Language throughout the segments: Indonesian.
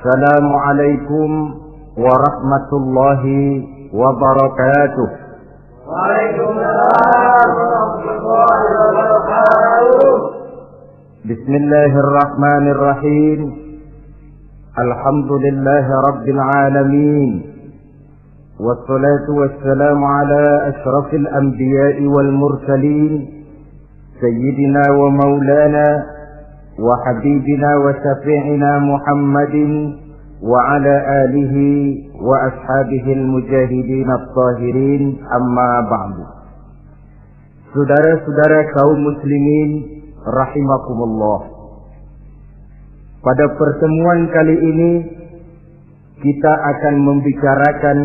Assalamualaikum warahmatullahi wabarakatuh. Waalaikumsalam warahmatullahi wabarakatuh. Bismillahirrahmanirrahim. Alhamdulillahi rabbil alamin. Wassalatu wassalamu ala ashrafil anbiya'i wal mursalin. Sayyidina wa maulana wa habibina wa syafi'ina Muhammadin wa ala alihi wa ashabihi al-mujahidin at-tahirin, amma ba'du. Saudara-saudara kaum muslimin rahimakumullah. Pada pertemuan kali ini kita akan membicarakan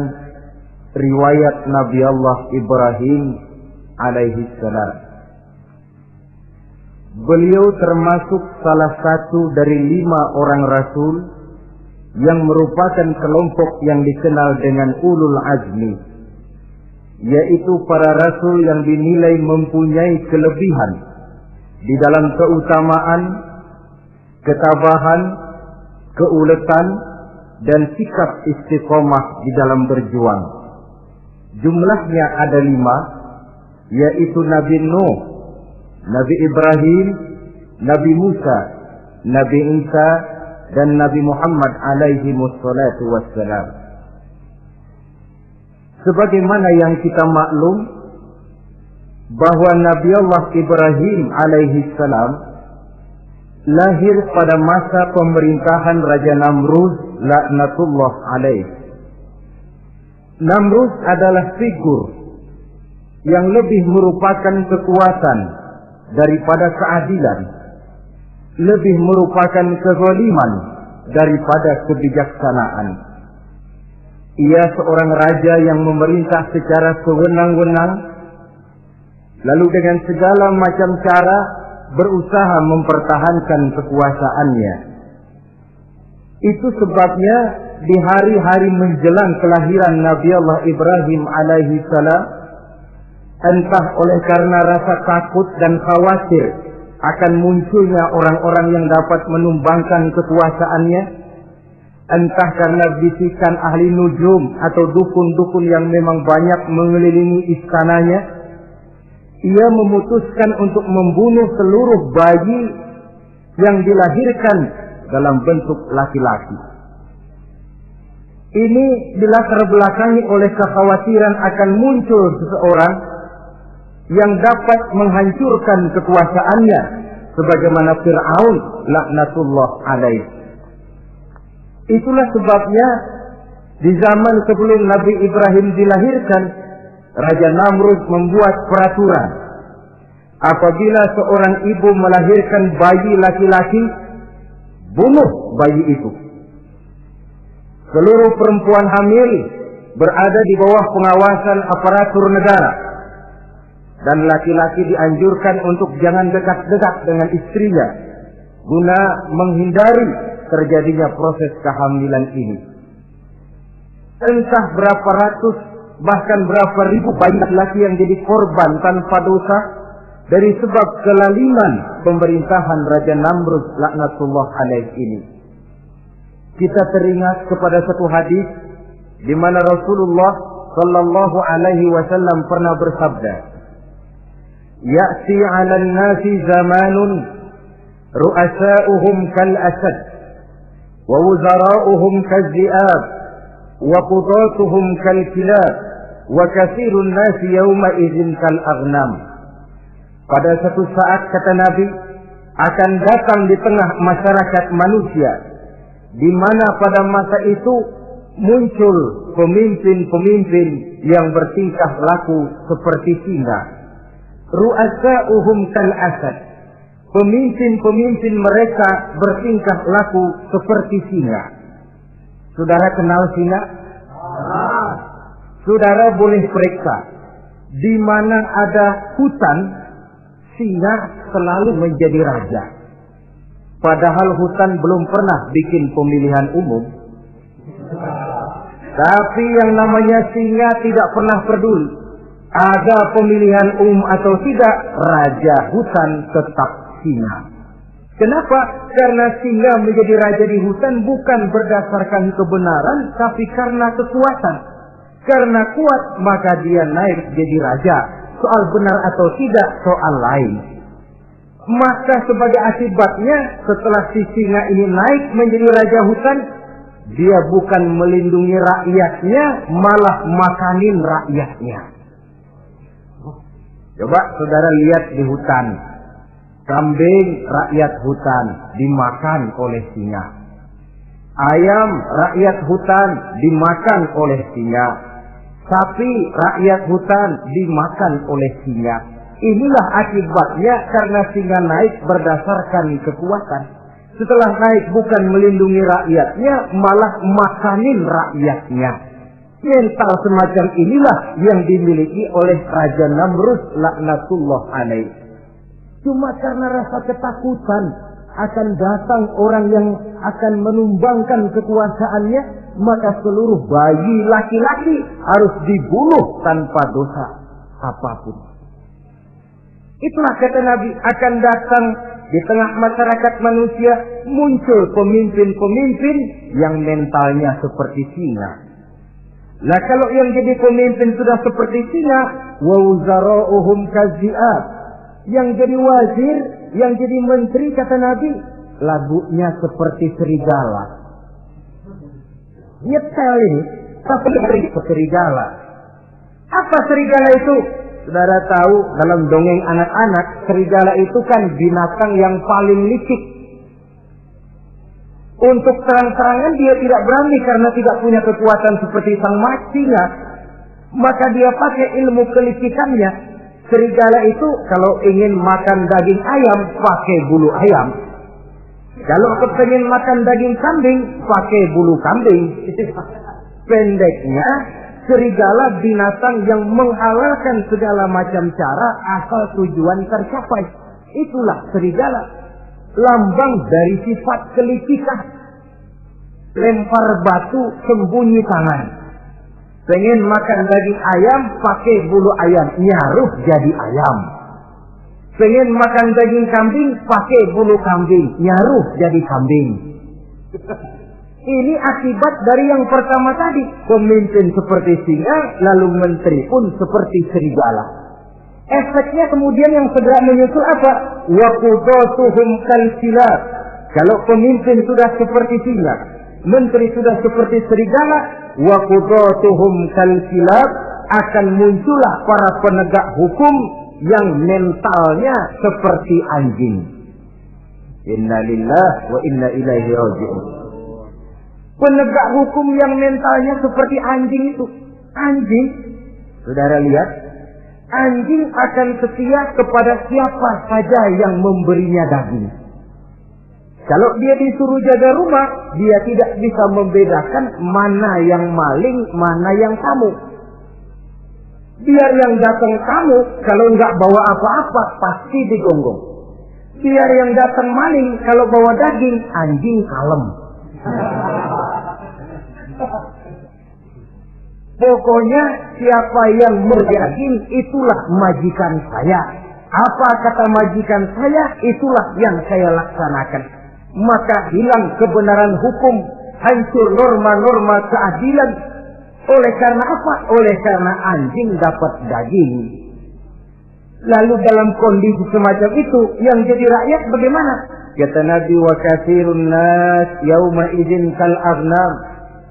riwayat Nabi Allah Ibrahim alaihi salam. Beliau termasuk salah satu dari 5 orang rasul yang merupakan kelompok yang dikenal dengan ulul azmi, yaitu para rasul yang dinilai mempunyai kelebihan di dalam keutamaan, ketabahan, keuletan, dan sikap istiqomah di dalam berjuang. Jumlahnya ada 5, yaitu Nabi Nuh, Nabi Ibrahim, Nabi Musa, Nabi Isa, dan Nabi Muhammad alaihi wassalatu wassalam. Sebagaimana yang kita maklum bahwa Nabi Allah Ibrahim alaihi salam lahir pada masa pemerintahan Raja Namrud laknatullah alaih. Namrud adalah figur yang lebih merupakan kekuatan daripada keadilan, lebih merupakan kezaliman daripada kebijaksanaan. Ia seorang raja yang memerintah secara sewenang-wenang, lalu dengan segala macam cara berusaha mempertahankan kekuasaannya. Itu sebabnya di hari-hari menjelang kelahiran Nabi Allah Ibrahim alaihi salam, entah oleh karena rasa takut dan khawatir akan munculnya orang-orang yang dapat menumbangkan kekuasaannya, entah karena bisikan ahli nujum atau dukun-dukun yang memang banyak mengelilingi istananya, ia memutuskan untuk membunuh seluruh bayi yang dilahirkan dalam bentuk laki-laki. Ini dilatar belakangi oleh kekhawatiran akan muncul seseorang yang dapat menghancurkan kekuasaannya, sebagaimana Fir'aun laknatullah alaih. Itulah sebabnya di zaman sebelum Nabi Ibrahim dilahirkan, Raja Namrud membuat peraturan. Apabila seorang ibu melahirkan bayi laki-laki, bunuh bayi itu. Seluruh perempuan hamil berada di bawah pengawasan aparatur negara, dan laki-laki dianjurkan untuk jangan dekat-dekat dengan istrinya guna menghindari terjadinya proses kehamilan ini. Entah berapa ratus bahkan berapa ribu bayi laki-laki yang jadi korban tanpa dosa dari sebab kelaliman pemerintahan Raja Namrud laknatullah alaih ini. Kita teringat kepada satu hadis di mana Rasulullah sallallahu alaihi wasallam pernah bersabda, "Ya'ti 'alan nasi zamanun ru'asa'uhum kal asad wa wuzara'uhum kal zi'ab wa qudatuhum kal kilab wa katsirun nasi yawma idzin kal aghnam." Pada satu saat, kata Nabi, akan datang di tengah masyarakat manusia di mana pada masa itu muncul pemimpin-pemimpin yang bertingkah laku seperti singa. Ru'asa'uhum kal asad. Pemimpin-pemimpin mereka bertingkah laku seperti singa. Saudara kenal singa? Saudara boleh periksa, di mana ada hutan, singa selalu menjadi raja. Padahal hutan belum pernah bikin pemilihan umum. Tapi yang namanya singa tidak pernah peduli. Ada pemilihan umum atau tidak, raja hutan tetap singa. Kenapa? Karena singa menjadi raja di hutan bukan berdasarkan kebenaran, tapi karena kekuatan. Karena kuat, maka dia naik jadi raja. Soal benar atau tidak, soal lain. Maka sebagai akibatnya, setelah si singa ini naik menjadi raja hutan, dia bukan melindungi rakyatnya, malah makanin rakyatnya. Coba saudara lihat di hutan. Kambing rakyat hutan dimakan oleh singa. Ayam rakyat hutan dimakan oleh singa. Sapi rakyat hutan dimakan oleh singa. Inilah akibatnya karena singa naik berdasarkan kekuatan. Setelah naik bukan melindungi rakyatnya, malah makanin rakyatnya. Mental semacam inilah yang dimiliki oleh Raja Namrud laknatullah alaih. Cuma karena rasa ketakutan akan datang orang yang akan menumbangkan kekuasaannya, maka seluruh bayi laki-laki harus dibunuh tanpa dosa apapun. Itulah kata Nabi, akan datang di tengah masyarakat manusia muncul pemimpin-pemimpin yang mentalnya seperti singa. Lah kalau yang jadi pemimpin sudah seperti singa, wa wuzara'uhum kazi'ab, yang jadi wazir, yang jadi menteri, kata Nabi, lagunya seperti serigala. Nyetel ini, tapi seperti serigala. Apa serigala itu? Saudara tahu dalam dongeng anak-anak, serigala itu kan binatang yang paling licik. Untuk terang-terangan dia tidak berani karena tidak punya kekuatan seperti sang singa. Maka dia pakai ilmu kelicikannya. Serigala itu kalau ingin makan daging ayam, pakai bulu ayam. Kalau kepengen makan daging kambing, pakai bulu kambing. Pendeknya, serigala binatang yang menghalalkan segala macam cara asal tujuan tercapai. Itulah serigala. Lambang dari sifat kelicikan. Lempar batu, sembunyi tangan. Pengen makan daging ayam, pakai bulu ayam, nyaruh jadi ayam. Pengen makan daging kambing, pakai bulu kambing, nyaruh jadi kambing. Ini akibat dari yang pertama tadi. Pemimpin seperti singa, lalu menteri pun seperti serigala. Efeknya kemudian yang segera menyusul apa? Wa qudatuhum kalsilab. Kalau pemimpin sudah seperti singa, menteri sudah seperti serigala, wa qudatuhum kalsilab, akan muncullah para penegak hukum yang mentalnya seperti anjing. Inna lillahi wa inna ilaihi raji'un. Penegak hukum yang mentalnya seperti anjing itu. Anjing, saudara lihat, anjing akan setia kepada siapa saja yang memberinya daging. Kalau dia disuruh jaga rumah, dia tidak bisa membedakan mana yang maling, mana yang tamu. Biar yang datang tamu, kalau nggak bawa apa-apa, pasti digonggong. Biar yang datang maling, kalau bawa daging, anjing kalem. Pokoknya siapa yang berdaging, itulah majikan saya. Apa kata majikan saya, itulah yang saya laksanakan. Maka hilang kebenaran hukum, hancur norma-norma keadilan. Oleh karena apa? Oleh karena anjing dapat daging. Lalu dalam kondisi semacam itu, yang jadi rakyat bagaimana? Kata Nabi, wa katsirun nas yauma idzin kal aghnam.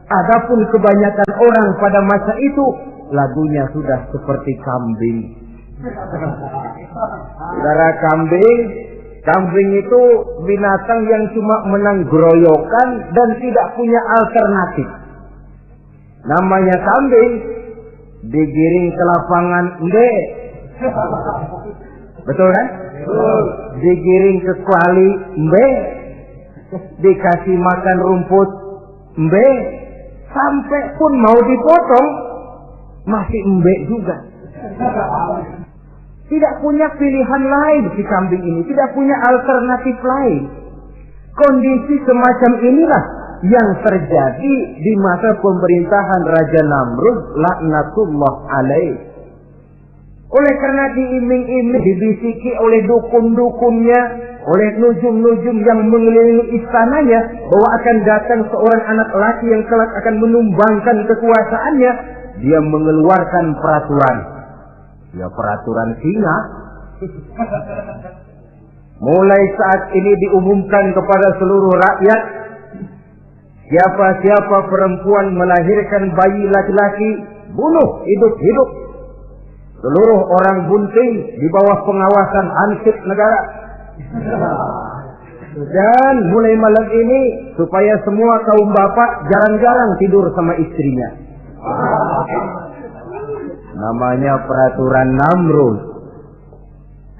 Adapun kebanyakan orang pada masa itu, lagunya sudah seperti kambing. Saudara, kambing itu binatang yang cuma menang geroyokan dan tidak punya alternatif. Namanya kambing, digiring ke lapangan, enggak. Betul kan? Digiring ke kuali, enggak. Dikasih makan rumput, enggak. Sampai pun mau dipotong, masih embek juga. Tidak punya pilihan lain si kambing ini, tidak punya alternatif lain. Kondisi semacam inilah yang terjadi di masa pemerintahan Raja Namrud laknatullah alaih. Oleh karena diiming-iming, dibisiki oleh dukun-dukunnya, oleh nujum-nujum yang mengelilingi istananya, bahwa akan datang seorang anak laki yang kelak akan menumbangkan kekuasaannya, dia mengeluarkan peraturan. Ya, peraturan singa. Mulai saat ini diumumkan kepada seluruh rakyat, siapa-siapa perempuan melahirkan bayi laki-laki, bunuh hidup-hidup. Seluruh orang bunting di bawah pengawasan hansip negara. Dan mulai malam ini, supaya semua kaum bapak jarang-jarang tidur sama istrinya. Namanya peraturan Namrud.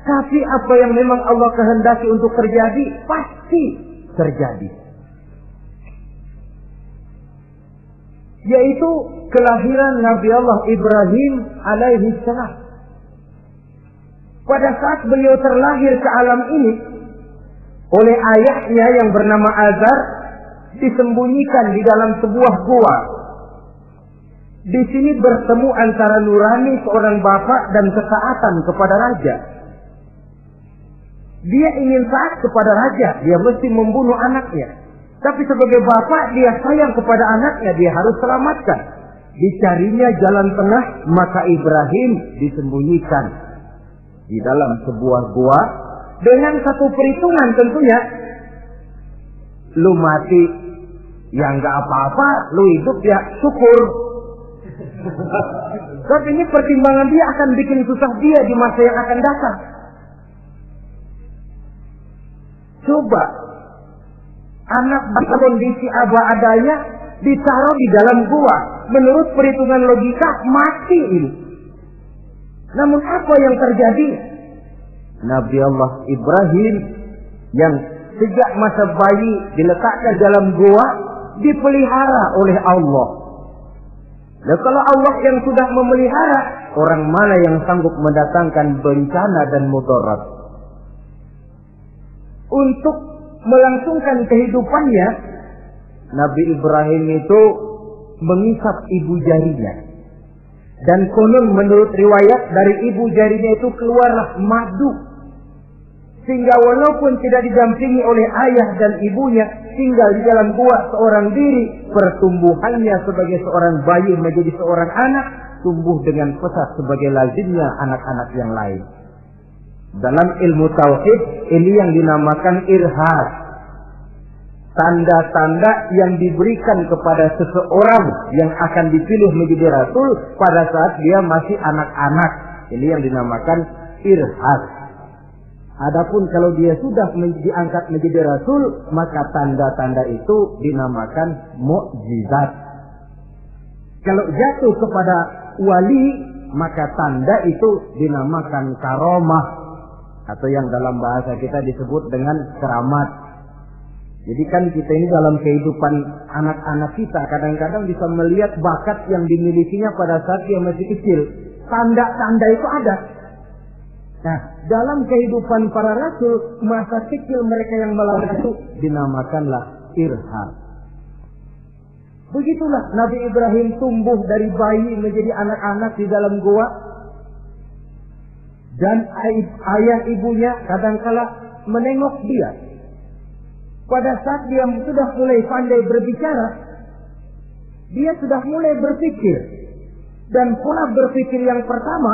Tapi apa yang memang Allah kehendaki untuk terjadi, pasti terjadi. Yaitu kelahiran Nabi Allah Ibrahim alaihi salam. Pada saat beliau terlahir ke alam ini, oleh ayahnya yang bernama Azar, disembunyikan di dalam sebuah gua. Di sini bertemu antara nurani seorang bapak dan ketaatan kepada raja. Dia ingin taat kepada raja, dia mesti membunuh anaknya. Tapi sebagai bapak, dia sayang kepada anaknya, dia harus selamatkan. Dicarinya jalan tengah, maka Ibrahim disembunyikan di dalam sebuah gua dengan satu perhitungan tentunya. Lu mati, ya nggak apa-apa, lu hidup ya syukur. Tapi ini pertimbangan dia akan bikin susah dia di masa yang akan datang. Coba anak dalam kondisi apa adanya ditaruh di dalam gua, menurut perhitungan logika mati ini. Namun apa yang terjadi? Nabi Allah Ibrahim yang sejak masa bayi diletakkan dalam gua dipelihara oleh Allah. Dan kalau Allah yang sudah memelihara, orang mana yang sanggup mendatangkan bencana dan mudarat? Untuk melangsungkan kehidupannya, Nabi Ibrahim itu mengisap ibu jarinya. Dan konon menurut riwayat dari ibu jarinya itu keluarlah madu. Sehingga walaupun tidak didampingi oleh ayah dan ibunya, tinggal di dalam gua seorang diri, pertumbuhannya sebagai seorang bayi menjadi seorang anak, tumbuh dengan pesat sebagai lazimnya anak-anak yang lain. Dalam ilmu tauhid ini yang dinamakan irhas. Tanda-tanda yang diberikan kepada seseorang yang akan dipilih menjadi rasul pada saat dia masih anak-anak. Ini yang dinamakan irhas. Adapun kalau dia sudah diangkat menjadi rasul, maka tanda-tanda itu dinamakan mukjizat. Kalau jatuh kepada wali, maka tanda itu dinamakan karomah, atau yang dalam bahasa kita disebut dengan keramat. Jadi kan kita ini dalam kehidupan anak-anak kita kadang-kadang bisa melihat bakat yang dimilikinya pada saat dia masih kecil. Tanda-tanda itu ada. Nah, dalam kehidupan para rasul, masa kecil mereka yang melakukan itu dinamakanlah irham. Begitulah Nabi Ibrahim tumbuh dari bayi menjadi anak-anak di dalam gua. Dan ayah ibunya kadangkala menengok dia. Pada saat dia sudah mulai pandai berbicara, dia sudah mulai berpikir. Dan pola berpikir yang pertama,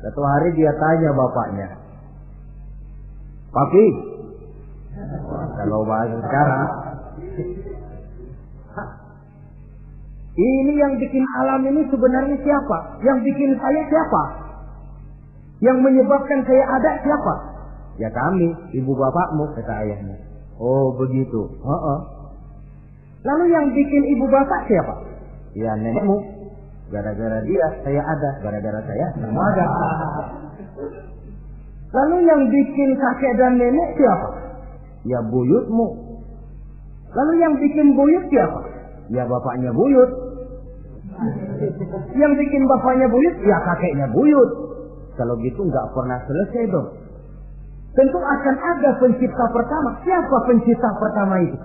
satu hari dia tanya bapaknya, "Papi," kalau bahasa sekarang, "ini yang bikin alam ini sebenarnya siapa? Yang bikin saya siapa? Yang menyebabkan saya ada siapa?" "Ya kami, ibu bapakmu," kata ayahnya. "Oh begitu." "Lalu yang bikin ibu bapak siapa?" "Ya nenekmu. Gara-gara dia saya ada, gara-gara saya kamu ada." "Lalu yang bikin kakek dan nenek siapa?" "Ya buyutmu." "Lalu yang bikin buyut siapa?" "Ya bapaknya buyut." "Yang bikin bapaknya buyut?" "Ya kakeknya buyut." Kalau gitu nggak pernah selesai dong. Tentu akan ada pencipta pertama. Siapa pencipta pertama itu?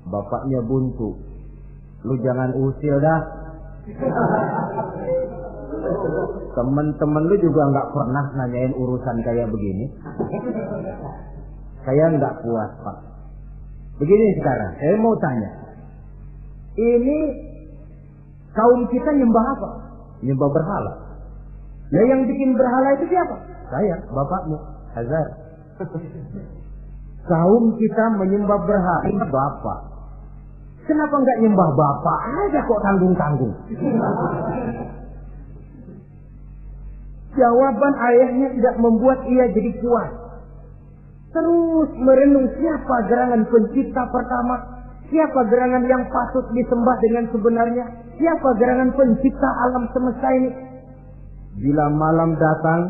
"Bapaknya buntu." "Lu jangan usil dah." Temen-temen lu juga nggak pernah nanyain urusan kayak begini. Saya nggak puas, Pak. Begini sekarang, saya mau tanya. Ini kaum kita nyembah apa? Nyembah berhala. Nah, yang bikin berhala itu siapa? Saya, bapakmu, Hazar. Kaum kita menyembah berhala, bapak. Kenapa nggak nyembah bapak aja kok tanggung-tanggung? Jawaban ayahnya tidak membuat ia jadi puas. Terus merenung siapa gerangan pencipta pertama, siapa gerangan yang patut disembah dengan sebenarnya, siapa gerangan pencipta alam semesta ini. Bila malam datang,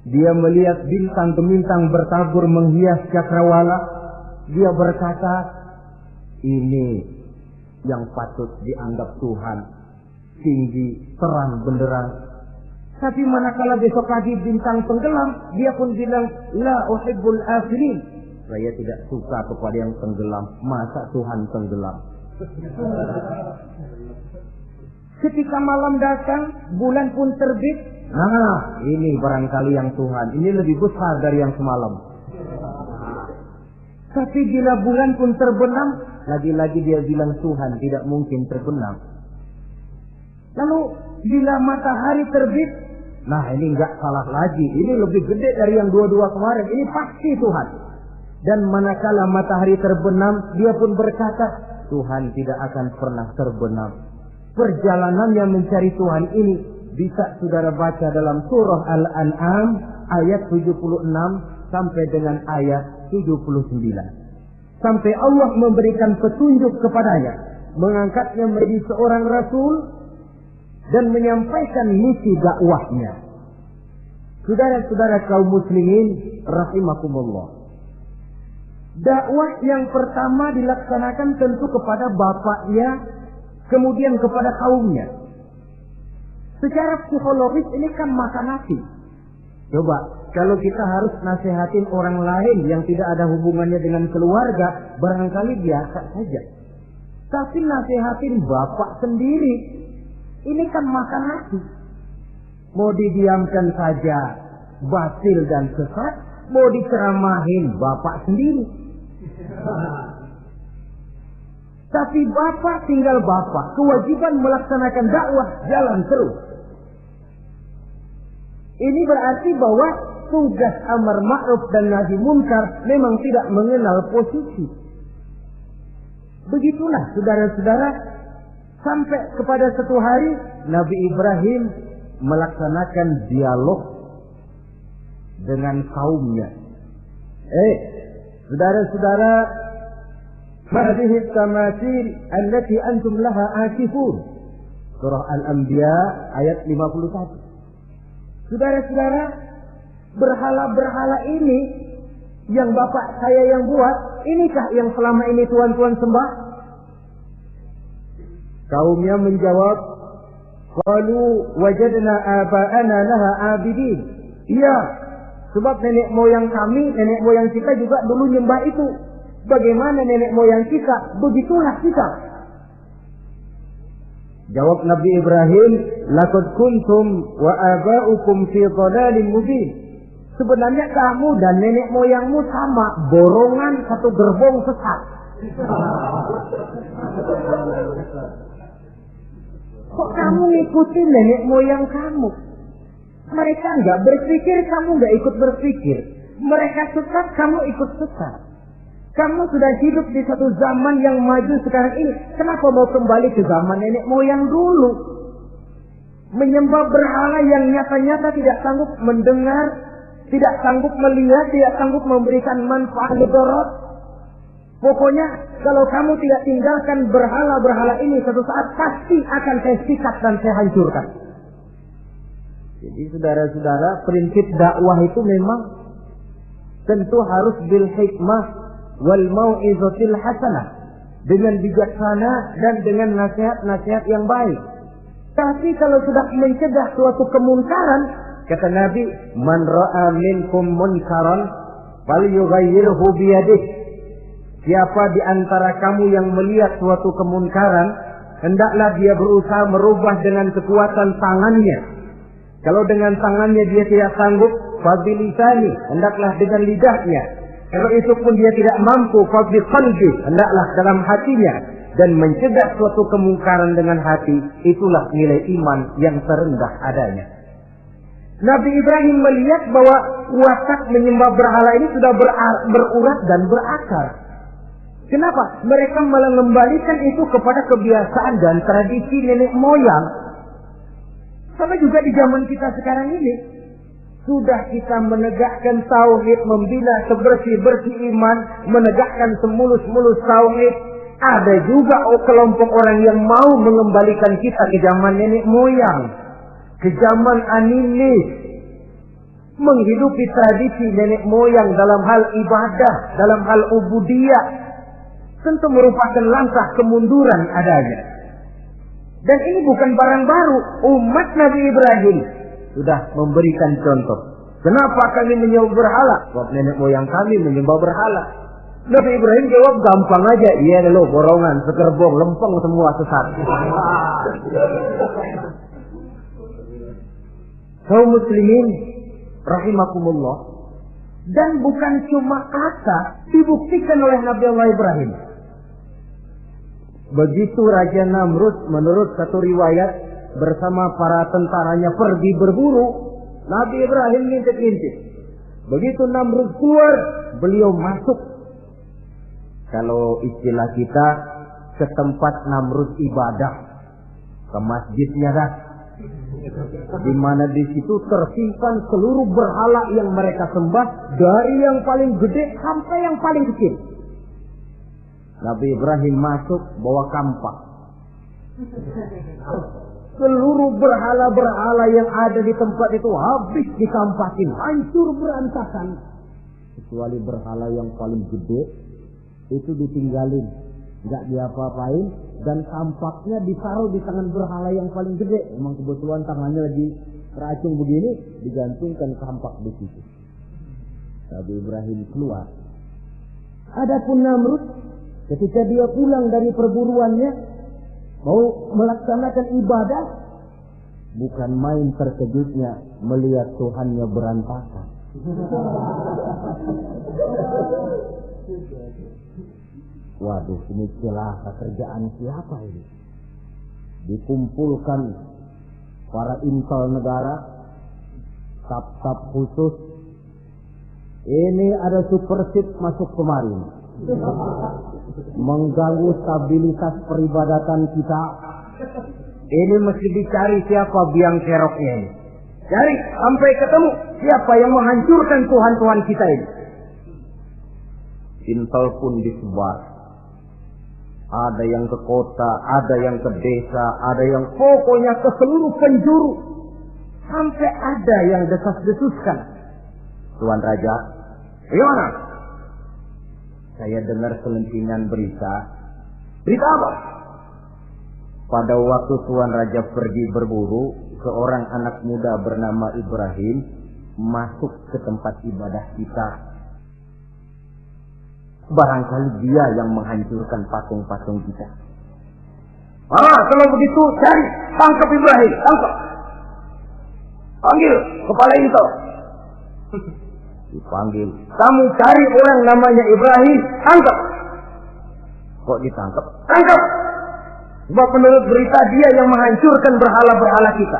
dia melihat bintang bintang bertabur menghias cakrawala. Dia berkata, ini yang patut dianggap Tuhan, tinggi, terang, benderang. Tapi manakala besok lagi bintang tenggelam, dia pun bilang, la uhibbul afilin. Saya tidak suka kepada yang tenggelam. Masa Tuhan tenggelam? Ketika malam datang, bulan pun terbit. Nah, ini barangkali yang Tuhan. Ini lebih besar dari yang semalam. Tapi bila bulan pun terbenam, lagi-lagi dia bilang Tuhan tidak mungkin terbenam. Lalu bila matahari terbit, nah ini enggak salah lagi. Ini lebih gede dari yang dua-dua kemarin. Ini pasti Tuhan. Dan manakala matahari terbenam, dia pun berkata, Tuhan tidak akan pernah terbenam. Perjalanannya mencari Tuhan ini bisa saudara baca dalam surah Al-An'am ayat 76 sampai dengan ayat 79. Sampai Allah memberikan petunjuk kepadanya, mengangkatnya menjadi seorang rasul dan menyampaikan misi dakwahnya. Saudara-saudara kaum muslimin rahimakumullah. Dakwah yang pertama dilaksanakan tentu kepada bapaknya, kemudian kepada kaumnya. Secara psikologis ini kan makan nasi. Coba, kalau kita harus nasihatin orang lain yang tidak ada hubungannya dengan keluarga, barangkali biasa saja. Tapi nasihatin bapak sendiri, ini kan makan nasi. Mau didiamkan saja, batil dan sesat. Mau diceramahin bapak sendiri. Tapi bapak tinggal bapak. Kewajiban melaksanakan dakwah jalan terus. Ini berarti bahwa tugas amar ma'ruf dan nahi munkar memang tidak mengenal posisi. Begitulah saudara-saudara, sampai kepada satu hari Nabi Ibrahim melaksanakan dialog dengan kaumnya. Saudara-saudara, hadhihi tamathil allati antum laha akifun. Surah Al-Anbiya ayat 51. Saudara-saudara, berhala-berhala ini yang bapak saya yang buat, inikah yang selama ini tuan-tuan sembah? Kaumnya menjawab, qalu wajadna aba'ana laha abidin. Iya, sebab nenek moyang kami, nenek moyang kita juga dulu nyembah itu. Bagaimana nenek moyang kita, begitulah kita. Jawab Nabi Ibrahim, laqad kuntum wa aba'ukum fi dhalalin mubin. Sebenarnya kamu dan nenek moyangmu sama, borongan satu gerbong sesat. Kok kamu ngikutin nenek moyang kamu? Mereka enggak berpikir, kamu enggak ikut berpikir. Mereka sesat, kamu ikut sesat. Kamu sudah hidup di satu zaman yang maju sekarang ini. Kenapa mau kembali ke zaman nenek moyang dulu? Menyembah berhala yang nyata-nyata tidak sanggup mendengar, tidak sanggup melihat, tidak sanggup memberikan manfaat mudarat. Pokoknya kalau kamu tidak tinggalkan berhala-berhala ini, satu saat pasti akan saya sikat dan saya hancurkan. Jadi saudara-saudara, prinsip dakwah itu memang tentu harus bil hikmah wal mau'izatil hasanah, dengan bijaksana dan dengan nasihat-nasihat yang baik. Tapi kalau sudah mencegah suatu kemunkaran, kata Nabi, man ra'a minkum munkaran falyughayyirhu biyadihi. Siapa di antara kamu yang melihat suatu kemunkaran, hendaklah dia berusaha merubah dengan kekuatan tangannya. Kalau dengan tangannya dia tidak sanggup, fabilisani, hendaklah dengan lidahnya. Kalau itu pun dia tidak mampu, fabiqalbi, hendaklah dalam hatinya. Dan mencegah suatu kemungkaran dengan hati, itulah nilai iman yang terendah adanya. Nabi Ibrahim melihat bahwa watak menyembah berhala ini sudah berurat dan berakar. Kenapa? Mereka mengembalikan itu kepada kebiasaan dan tradisi nenek moyang. Sama juga di zaman kita sekarang ini. Sudah kita menegakkan tauhid, membina sebersih-bersih iman, menegakkan semulus-mulus tauhid. Ada juga kelompok orang yang mau mengembalikan kita ke zaman nenek moyang, ke zaman animis, menghidupi tradisi nenek moyang dalam hal ibadah, dalam hal ubudiyah. Tentu merupakan langkah kemunduran adanya. Dan ini bukan barang baru. Umat Nabi Ibrahim sudah memberikan contoh. Kenapa kami menyembah berhala? Sebab nenek moyang kami menyembah berhala. Nabi Ibrahim jawab gampang aja. Iya lo borongan, sekerbong, lempeng semua sesat. Kaum muslimin rahimakumullah. Dan bukan cuma kata, dibuktikan oleh Nabi Allah Ibrahim. Begitu Raja Namrud menurut satu riwayat bersama para tentaranya pergi berburu, Nabi Ibrahim ngintip-ngintip. Begitu Namrud keluar, beliau masuk. Kalau istilah kita, ke tempat Namrud ibadah, ke masjidnya dah. Di mana di situ tersimpan seluruh berhala yang mereka sembah, dari yang paling gede sampai yang paling kecil. Nabi Ibrahim masuk bawa kampak. Seluruh berhala-berhala yang ada di tempat itu habis dikampakin, hancur berantakan. Kecuali berhala yang paling gede, itu ditinggalin, nggak diapa-apain, dan kampaknya ditaruh di tangan berhala yang paling gede. Memang kebetulan tangannya lagi teracung begini, digantungkan kampak di situ. Nabi Ibrahim keluar. Adapun Namrud, ketika dia pulang dari perburuannya, mau melaksanakan ibadah, bukan main terkejutnya melihat Tuhannya berantakan. Waduh, ini celaka kerjaan siapa ini? Dikumpulkan para intel negara, staf-staf khusus. Ini ada supersip masuk kemarin, mengganggu stabilitas peribadatan kita. Ini mesti dicari siapa biang keroknya ini. Cari sampai ketemu siapa yang menghancurkan Tuhan-Tuhan kita ini. Intel pun disebar. Ada yang ke kota, ada yang ke desa, ada yang pokoknya ke seluruh penjuru. Sampai ada yang desas-desuskan. Tuan Raja, gimana? Saya dengar selentingan berita. Berita apa? Pada waktu Tuan Raja pergi berburu, seorang anak muda bernama Ibrahim masuk ke tempat ibadah kita. Barangkali dia yang menghancurkan patung-patung kita. Kalau begitu cari, tangkap Ibrahim, tangkap. Panggil kepala intel. Dipanggil. Kamu cari orang namanya Ibrahim, tangkap. Kok ditangkap? Tangkap. Sebab menurut berita dia yang menghancurkan berhala-berhala kita.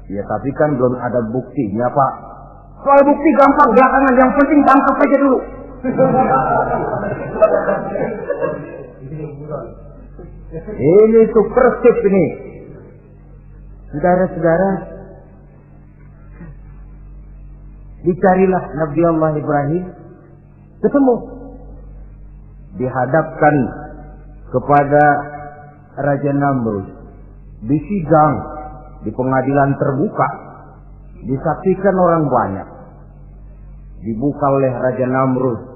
Ya tapi kan belum ada buktinya, Pak. Soal bukti gampang belakangan, yang penting tangkap aja dulu. Ini supersip ini. Saudara-saudara, dicarilah Nabi Allah Ibrahim, ketemu, dihadapkan kepada Raja Namrud, disidang di pengadilan terbuka, disaksikan orang banyak, dibuka oleh Raja Namrud.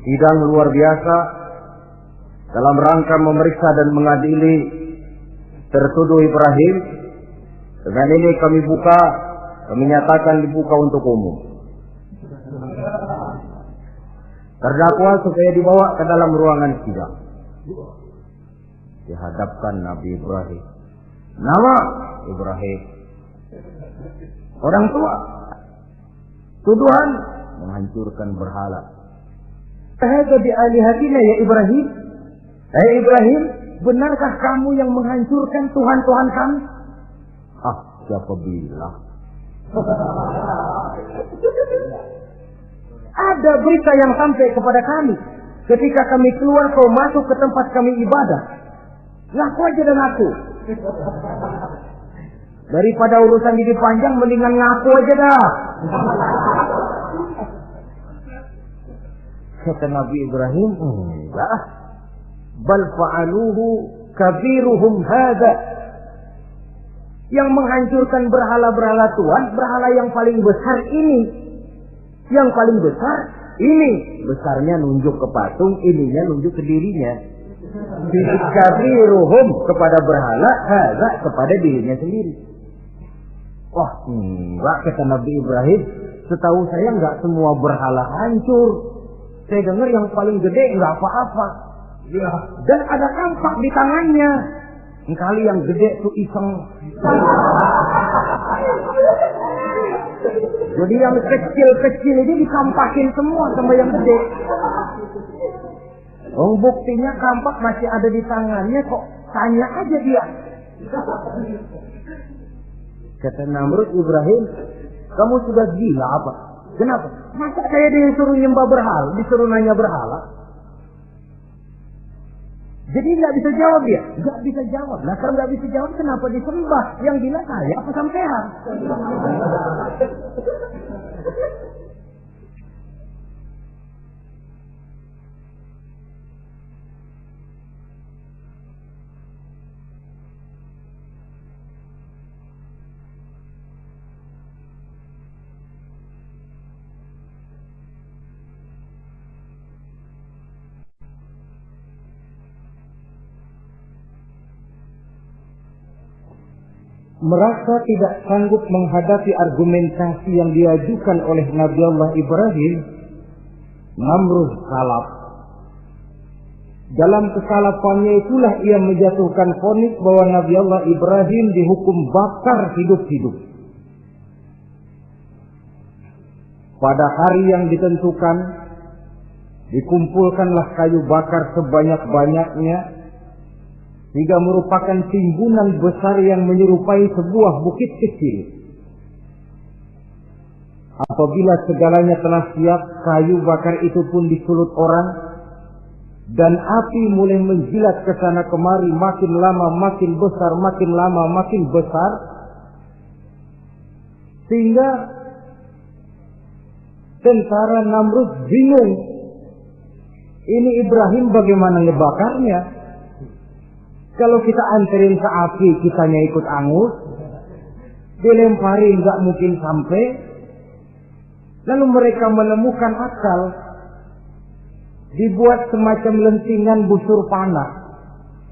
Sidang luar biasa dalam rangka memeriksa dan mengadili tertuduh Ibrahim. Dengan ini kami nyatakan dibuka untuk umum. Terdakwa supaya dibawa ke dalam ruangan sidang. Dihadapkan Nabi Ibrahim. Nama Ibrahim. Orang tua. Tuduhan menghancurkan berhala. Hadza bi alihatina ya Ibrahim. Hai Ibrahim, benarkah kamu yang menghancurkan Tuhan-Tuhan kami? Ah, siapa bilang? Ada berita yang sampai kepada kami. Ketika kami keluar, kau masuk ke tempat kami ibadah. Ngaku aja dan ngaku. Daripada urusan ini panjang, mendingan ngaku aja dah. Kata Nabi Ibrahim, enggak. Bal fa'aluhu kabiruhum hadha. Yang menghancurkan berhala-berhala Tuhan, berhala yang paling besar ini. Yang paling besar ini. Besarnya nunjuk ke patung, ininya nunjuk ke dirinya. Kabiruhum kepada berhala, hadha kepada dirinya sendiri. Wah, enggak, kata Nabi Ibrahim. Setahu saya enggak semua berhala hancur. Saya dengar yang paling gede enggak apa-apa. Ya. Dan ada kampak di tangannya. Kali yang gede tuh iseng. Jadi yang kecil-kecil ini dikampakin semua sama yang gede. Oh, buktinya kampak masih ada di tangannya, kok tanya aja dia. Kata Namrud, Ibrahim, kamu sudah gila apa? Kenapa? Masa saya disuruh nyembah berhala, disuruh nanya berhala? Jadi nggak bisa jawab dia, nggak bisa jawab. Nah kalau nggak bisa jawab, kenapa disembah? Yang gila saya apa sampean? Merasa tidak sanggup menghadapi argumentasi yang diajukan oleh Nabi Allah Ibrahim, Namrud salaf. Dalam kesalafannya itulah ia menjatuhkan vonis bahwa Nabi Allah Ibrahim dihukum bakar hidup-hidup. Pada hari yang ditentukan, dikumpulkanlah kayu bakar sebanyak-banyaknya, sehingga merupakan timbunan besar yang menyerupai sebuah bukit kecil. Apabila segalanya telah siap, kayu bakar itu pun disulut orang, dan api mulai menjilat ke sana kemari, makin lama makin besar, makin lama makin besar, sehingga tentara Namrud bingung. Ini Ibrahim bagaimana ngebakarnya? Kalau kita anterin ke api, kitanya ikut angus, dilemparin nggak mungkin sampai. Lalu mereka menemukan akal, dibuat semacam lentingan busur panah.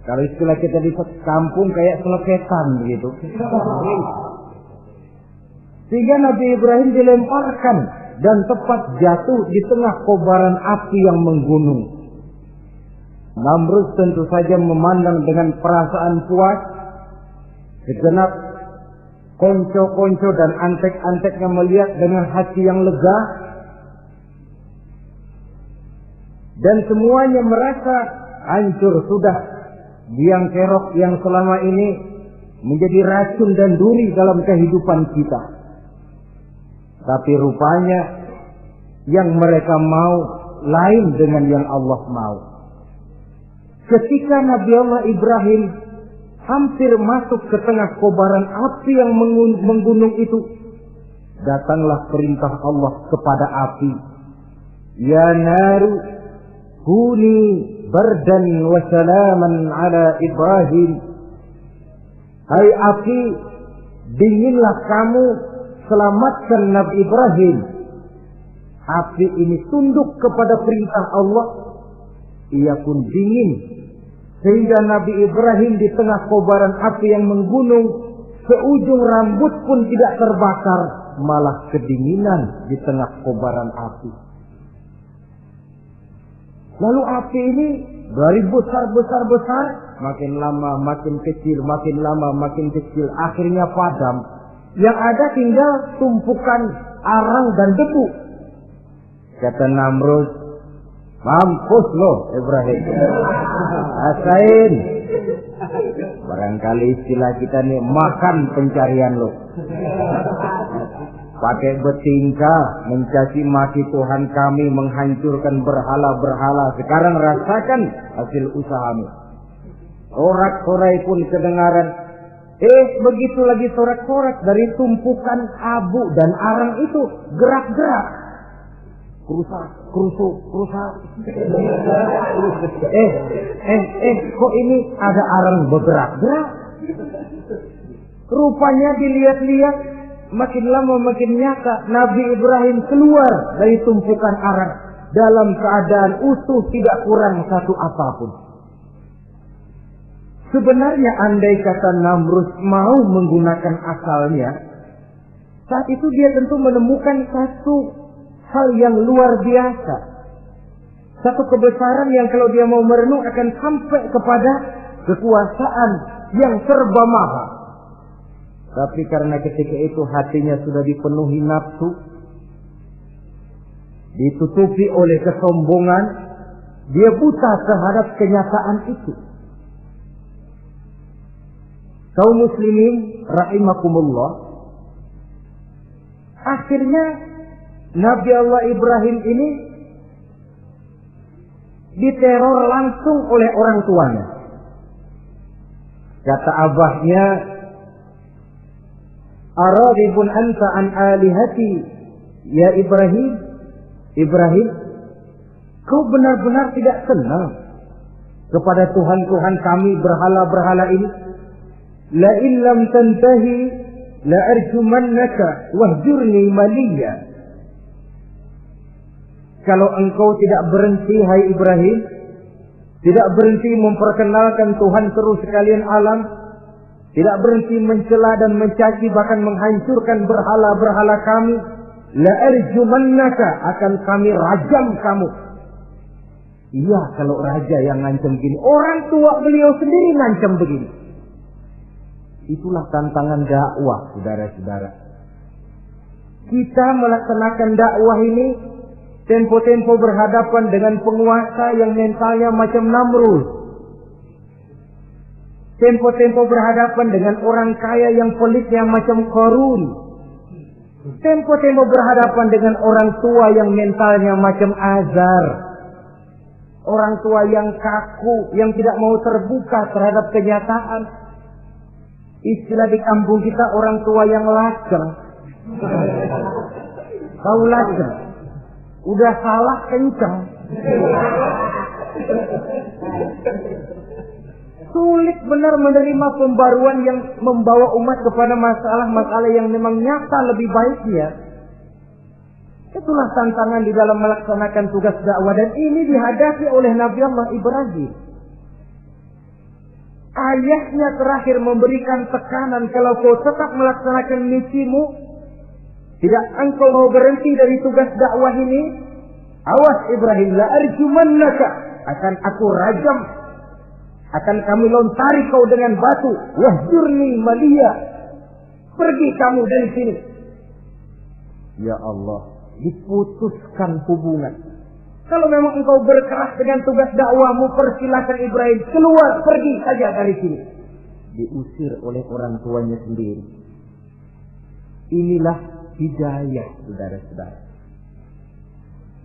Kalau istilah kita di kampung kayak selepetan begitu. Sehingga Nabi Ibrahim dilemparkan dan tepat jatuh di tengah kobaran api yang menggunung. Namrud tentu saja memandang dengan perasaan puas. Segenap konco-konco dan antek-anteknya melihat dengan hati yang lega. Dan semuanya merasa hancur sudah biang kerok yang selama ini menjadi racun dan duri dalam kehidupan kita. Tapi rupanya yang mereka mau lain dengan yang Allah mau. Ketika Nabi Allah Ibrahim hampir masuk ke tengah kobaran api yang menggunung itu, datanglah perintah Allah kepada api. Ya naru kuni bardan wa salaman ala Ibrahim. Hai api, dinginlah kamu, selamatkan Nabi Ibrahim. Api ini tunduk kepada perintah Allah, ia pun dingin. Sehingga Nabi Ibrahim di tengah kobaran api yang menggunung, seujung rambut pun tidak terbakar, malah kedinginan di tengah kobaran api. Lalu api ini dari besar, makin lama makin kecil, makin lama makin kecil, akhirnya padam. Yang ada tinggal tumpukan arang dan debu. Kata Namrud, mampus lo Ibrahim, rasain. Barangkali istilah kita nih, makan pencarian lo. Pakai bertingkah mencaci maki Tuhan kami, menghancurkan berhala-berhala. Sekarang rasakan hasil usahamu. Sorak-sorai pun kedengaran. Begitu lagi sorak-sorak dari tumpukan abu dan arang itu gerak-gerak. Kerusak. Kok ini ada arang bergerak-gerak? Rupanya dilihat-lihat, makin lama makin nyata. Nabi Ibrahim keluar dari tumpukan arang dalam keadaan utuh, tidak kurang satu apapun. Sebenarnya andai kata Namrud mau menggunakan akalnya, saat itu dia tentu menemukan satu hal yang luar biasa. Satu kebesaran yang kalau dia mau merenung akan sampai kepada kekuasaan yang serba maha. Tapi karena ketika itu hatinya sudah dipenuhi nafsu, ditutupi oleh kesombongan, dia buta terhadap kenyataan itu. Kaum muslimin rahimakumullah, akhirnya Nabi Allah Ibrahim ini diteror langsung oleh orang tuanya. Kata abahnya, "Aradibun anta an alihati ya Ibrahim? Ibrahim, kau benar-benar tidak senang kepada Tuhan-Tuhan kami, berhala-berhala ini? La in lam tantahi la arjumannaka wahjurni maliya." Kalau engkau tidak berhenti, hai Ibrahim, tidak berhenti memperkenalkan Tuhan seru sekalian alam, tidak berhenti mencela dan mencaci bahkan menghancurkan berhala-berhala kami, la arjumannaka, akan kami rajam kamu. Iya, kalau raja yang ngancam begini, orang tua beliau sendiri ngancam begini. Itulah tantangan dakwah, saudara-saudara. Kita melaksanakan dakwah ini tempo-tempo berhadapan dengan penguasa yang mentalnya macam Namrud. Tempo-tempo berhadapan dengan orang kaya yang pelitnya macam Qarun. Tempo-tempo berhadapan dengan orang tua yang mentalnya macam Azar. Orang tua yang kaku, yang tidak mau terbuka terhadap kenyataan. Istilah di kampung kita, orang tua yang laceng. Tahu laceng? Udah salah kenceng. Sulit benar menerima pembaruan yang membawa umat kepada masalah-masalah yang memang nyata lebih baiknya. Itulah tantangan di dalam melaksanakan tugas dakwah, dan ini dihadapi oleh Nabi Allah Ibrahim. Ayahnya terakhir memberikan tekanan, kalau kau tetap melaksanakan misimu, tidak engkau mau berhenti dari tugas dakwah ini, awas Ibrahim, la arjumannaka, akan aku rajam, akan kami lontari kau dengan batu, wahjurni maliya, pergi kamu dari sini. Ya Allah, diputuskan hubungan. Kalau memang engkau berkeras dengan tugas dakwahmu, persilakan Ibrahim keluar, pergi saja dari sini. Diusir oleh orang tuanya sendiri. Inilah hidayah, saudara-saudara.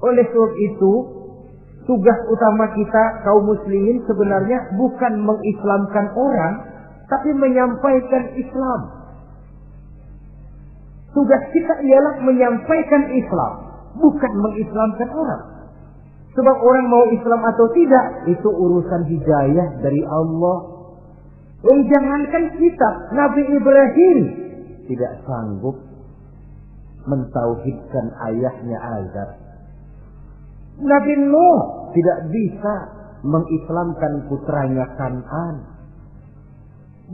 Oleh sebab itu, tugas utama kita kaum muslimin sebenarnya bukan mengislamkan orang, tapi menyampaikan Islam. Tugas kita ialah menyampaikan Islam, bukan mengislamkan orang. Sebab orang mau Islam atau tidak, itu urusan hidayah dari Allah. Jangankan kita, Nabi Ibrahim tidak sanggup mentauhidkan ayahnya Azar. Nabi Nuh tidak bisa mengislamkan putranya Kan'an.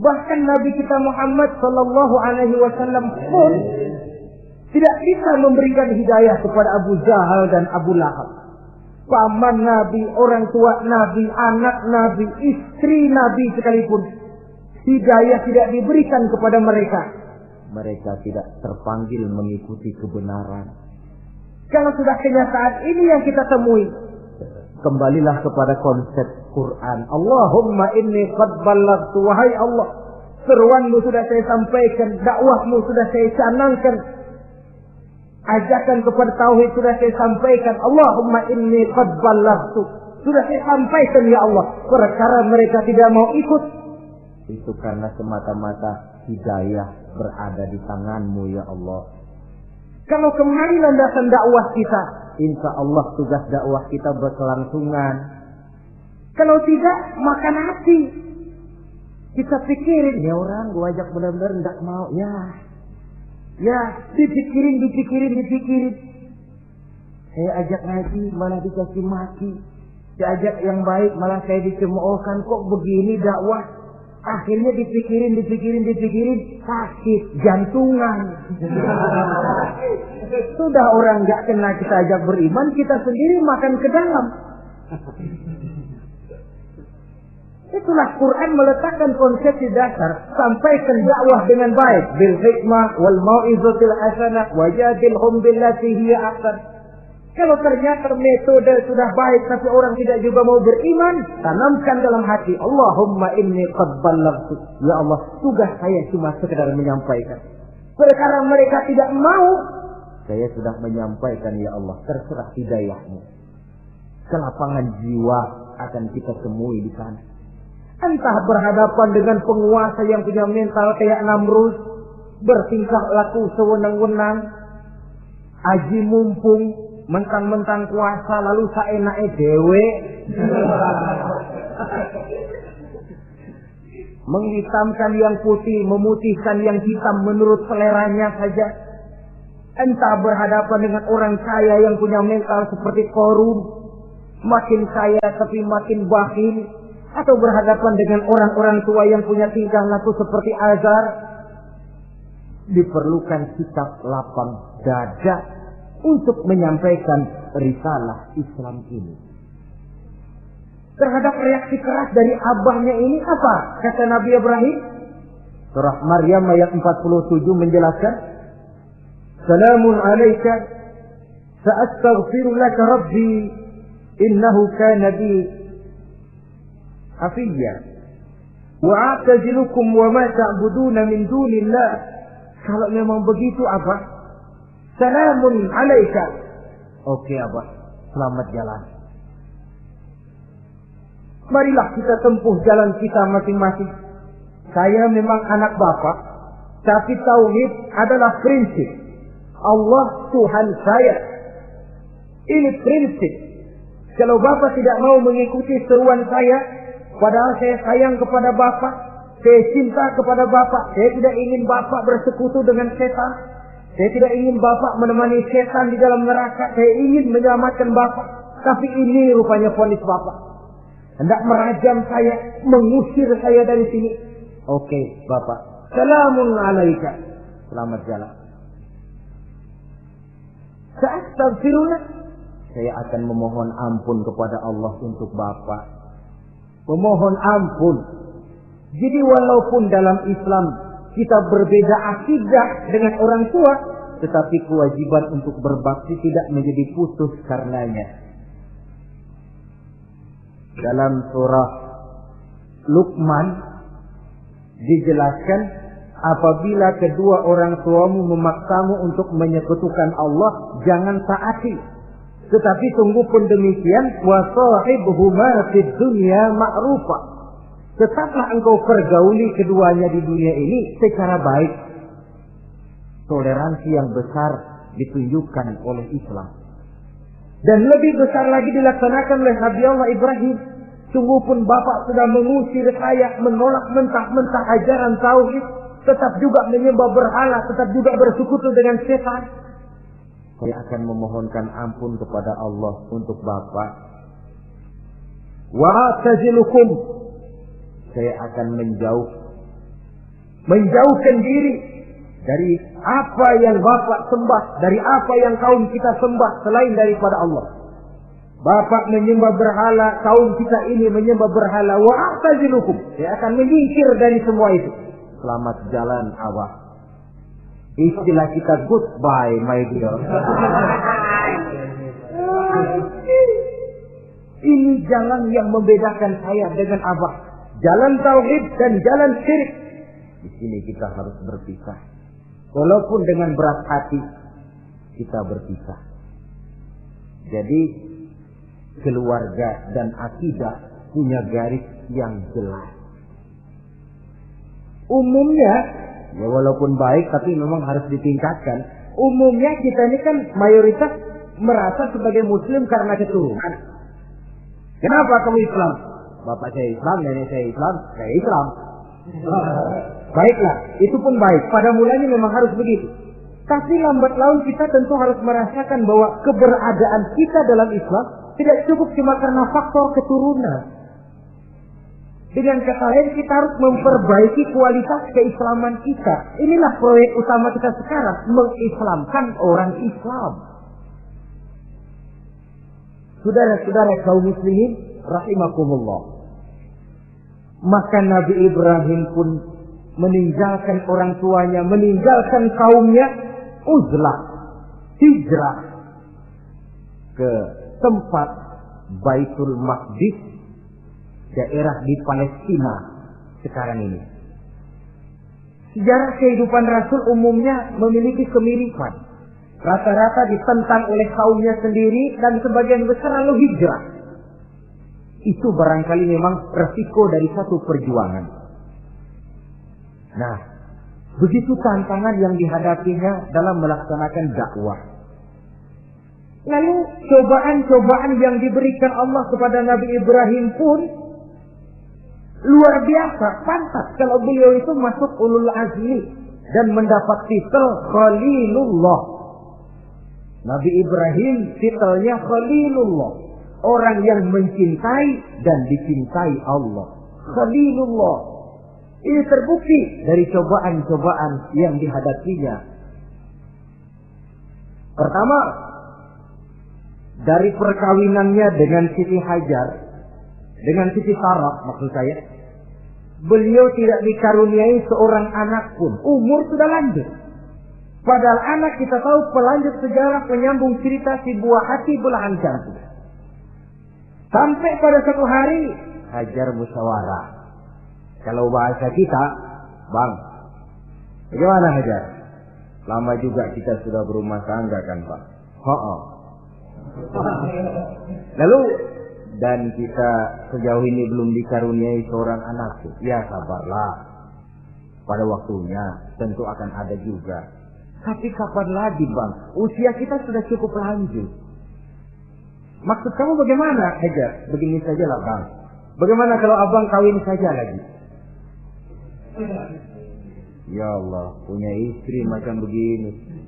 Bahkan Nabi kita Muhammad sallallahu alaihi wasallam pun tidak bisa memberikan hidayah kepada Abu Jahal dan Abu Lahab. paman Nabi, orang tua Nabi, anak Nabi, istri Nabi sekalipun, hidayah tidak diberikan kepada mereka, mereka tidak terpanggil mengikuti kebenaran. Kalau sudah kenyataan ini yang kita temui, kembalilah kepada konsep Quran. Allahumma inni qad ballaghtu, wahai Allah, seruanmu sudah saya sampaikan, dakwahmu sudah saya canangkan, ajakan kepada tauhid sudah saya sampaikan. Allahumma inni qad ballaghtu, sudah saya sampaikan ya Allah. Perkara mereka tidak mau ikut, itu karena semata-mata hidayah berada di tanganmu ya Allah. Kalau kembali landasan dakwah kita, insya Allah tugas dakwah kita berkelangsungan. Kalau tidak, makan hati. Kita pikirin, ya orang gua ajak benar-benar enggak mau. Ya, dipikirin. Saya ajak ngaji, malah dikasih maki. Saya ajak yang baik, malah saya dicemoohkan. Kok begini dakwah? Akhirnya dipikirin, sakit, jantungan. Sudah orang gak kena kita ajak beriman, kita sendiri makan ke dalam. Itulah Quran meletakkan konsep di dasar, sampaikan dakwah dengan baik, bil hikmah wal mau'izatil hasanah wajadilhum billati hiya ahsan. Kalau ternyata metode sudah baik tapi orang tidak juga mau beriman, tanamkan dalam hati, Allahumma inni qad ballaghtu. Ya Allah, tugas saya cuma sekedar menyampaikan. Perkara mereka tidak mau, saya sudah menyampaikan ya Allah, terserah hidayahmu. Kelapangan jiwa akan kita temui di sana. Entah berhadapan dengan penguasa yang punya mental kayak Namrud, bertingkah laku sewenang-wenang, aji mumpung, mentang-mentang kuasa lalu saenake dhewe, menghitamkan yang putih, memutihkan yang hitam menurut seleranya saja. Entah berhadapan dengan orang kaya yang punya mental seperti Qarun, makin kaya tapi makin bakhil, atau berhadapan dengan orang-orang tua yang punya tingkah laku seperti Azar. Diperlukan sikap lapang dada untuk menyampaikan risalah Islam ini. Terhadap reaksi keras dari abahnya ini apa? Kata Nabi Ibrahim, surah Maryam ayat 47 menjelaskan, Salamun alaika sa'astaghfiru laka rabbi innahu kana bi hafiyya wa a'tazilukum wa ma ta'buduna min dunillah. Kalau memang begitu apa? Salamun alaika. Oke Abah, selamat jalan. Marilah kita tempuh jalan kita masing-masing. Saya memang anak Bapak, tapi tauhid adalah prinsip. Allah Tuhan saya. Ini prinsip. Kalau Bapak tidak mau mengikuti seruan saya, padahal saya sayang kepada Bapak, saya cinta kepada Bapak, saya tidak ingin Bapak bersekutu dengan setan. Saya tidak ingin Bapak menemani setan di dalam neraka. Saya ingin menyelamatkan Bapak. Tapi ini rupanya vonis Bapak. Hendak merajam saya, mengusir saya dari sini. Oke, Bapak. Salamun alaika. Selamat jalan. Sa'astaghfirullah. Saya akan memohon ampun kepada Allah untuk Bapak. Memohon ampun. Jadi walaupun dalam Islam kita berbeda akidah dengan orang tua, tetapi kewajiban untuk berbakti tidak menjadi putus karenanya. Dalam surah Luqman dijelaskan, apabila kedua orang tuamu memaksamu untuk menyekutukan Allah, jangan taati. Tetapi sungguh pun demikian, wa sahibhuma fid dunya ma'rufa. Tetaplah engkau pergauli keduanya di dunia ini secara baik. Toleransi yang besar ditunjukkan oleh Islam. Dan lebih besar lagi dilaksanakan oleh Nabi Allah Ibrahim. Sungguh pun Bapak sudah mengusir saya, menolak mentah-mentah ajaran tauhid, tetap juga menyembah berhala, tetap juga bersekutu dengan setan. Saya akan memohonkan ampun kepada Allah untuk Bapak. Wa atazilukum. Saya akan menjauhkan diri dari apa yang Bapak sembah, dari apa yang kaum kita sembah selain daripada Allah. Bapak menyembah berhala, kaum kita ini menyembah berhala, wa a'tazilukum. Saya akan menyingkir dari semua itu. Selamat jalan awak. Istilah kita goodbye, my dear. Ini jalan yang membedakan saya dengan abah. Jalan tauhid dan jalan syirik. Di sini kita harus berpisah. Walaupun dengan berat hati, kita berpisah. Jadi, keluarga dan akidah punya garis yang jelas. Umumnya, ya walaupun baik tapi memang harus ditingkatkan. Umumnya kita ini kan mayoritas merasa sebagai muslim karena keturunan. Kenapa kamu Islam? Bapak saya Islam, nenek saya Islam, saya Islam. Baiklah, itu pun baik. Pada mulanya memang harus begitu. Tapi lambat laun kita tentu harus merasakan bahwa keberadaan kita dalam Islam tidak cukup cuma karena faktor keturunan. Dengan kata lain, kita harus memperbaiki kualitas keislaman kita. Inilah proyek utama kita sekarang, mengislamkan orang Islam. Saudara-saudara kaum muslimin rahimakumullah. Maka Nabi Ibrahim pun meninggalkan orang tuanya, meninggalkan kaumnya, uzlah, hijrah ke tempat Baitul Maqdis, daerah di Palestina sekarang ini. Sejarah kehidupan Rasul umumnya memiliki kemiripan. Rata-rata ditentang oleh kaumnya sendiri dan sebagian besar lalu hijrah. Itu barangkali memang resiko dari satu perjuangan. Nah, begitu tantangan yang dihadapinya dalam melaksanakan dakwah. Lalu cobaan-cobaan yang diberikan Allah kepada Nabi Ibrahim pun luar biasa, pantas kalau beliau itu masuk ulul azmi dan mendapat titel Khalilullah. Nabi Ibrahim titelnya Khalilullah, orang yang mencintai dan dicintai Allah. Khalilullah. Ini terbukti dari cobaan-cobaan yang dihadapinya. Pertama, dari perkawinannya dengan Siti Hajar, dengan Siti Sarah maksud saya, beliau tidak dikaruniai seorang anak pun. Umur sudah lanjut. Padahal anak kita tahu pelanjut sejarah penyambung cerita si buah hati belahan jantung. Sampai pada satu hari Hajar musyawarah. Kalau bahasa kita, Bang, bagaimana Hajar? Lama juga kita sudah berumah tangga kan Pak? Lalu, dan kita sejauh ini belum dikaruniai seorang anak. Ya sabarlah. Pada waktunya tentu akan ada juga. Tapi kapan lagi Bang? Usia kita sudah cukup lanjut. Maksud kamu bagaimana Hajar? Begini sajalah Bang. Bagaimana kalau abang kawin saja lagi? Ya Allah, punya istri macam begini,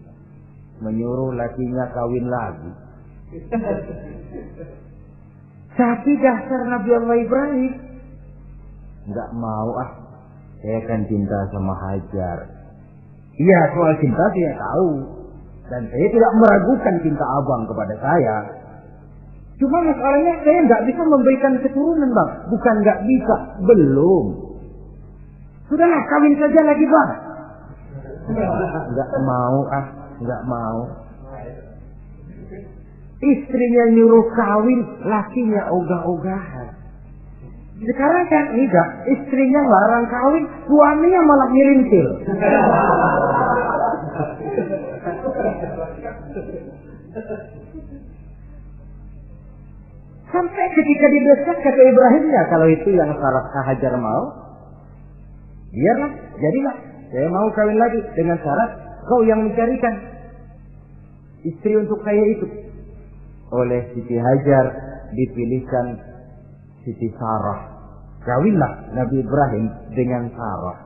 menyuruh lakinya kawin lagi. Tapi dasar Nabi Allah Ibrahim, nggak mau saya kan cinta sama Hajar. Iya, soal cinta saya tahu, dan saya tidak meragukan cinta abang kepada saya. Cuma masalahnya saya nggak bisa memberikan keturunan Bang. Bukan nggak bisa, belum. Sudahlah, kawin saja lagi Bang. Nggak mau nggak mau. Istrinya nyuruh kawin, lakinya ogah-ogahan. Sekarang kan enggak, istrinya larang kawin, suaminya malah ngirintil. Sampai ketika didesak kata Ibrahimnya, kalau itu yang Sarah Hajar mau, biarlah, jadilah. Saya mau kawin lagi dengan syarat kau yang mencarikan istri untuk saya itu. Oleh Siti Hajar dipilihkan Siti Sarah. Kawinlah Nabi Ibrahim dengan Sarah.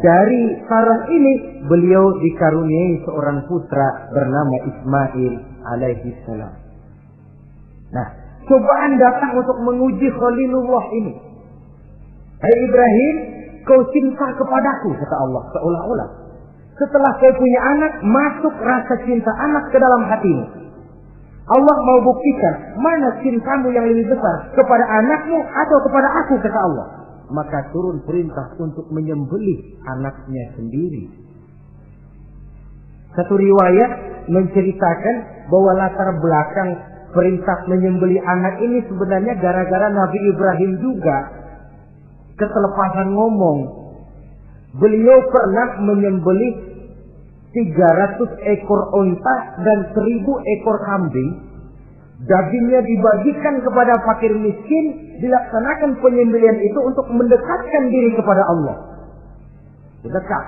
Dari Sarah ini beliau dikaruniai seorang putra bernama Ismail alaihi salam. Nah, cobaan datang untuk menguji Khalilullah ini. Hai Ibrahim, kau cinta kepadaku, kata Allah seolah-olah. Setelah kau punya anak, masuk rasa cinta anak ke dalam hatimu. Allah mau buktikan mana cintamu yang lebih besar, kepada anakmu atau kepada aku, kata Allah. Maka turun perintah untuk menyembelih anaknya sendiri. Satu riwayat menceritakan bahwa latar belakang perintah menyembelih anak ini sebenarnya gara-gara Nabi Ibrahim juga ketelepasan ngomong. Beliau pernah menyembelih 300 ekor onta dan 1000 ekor kambing. Dagingnya dibagikan kepada fakir miskin, dilaksanakan penyembelihan itu untuk mendekatkan diri kepada Allah. Dekat.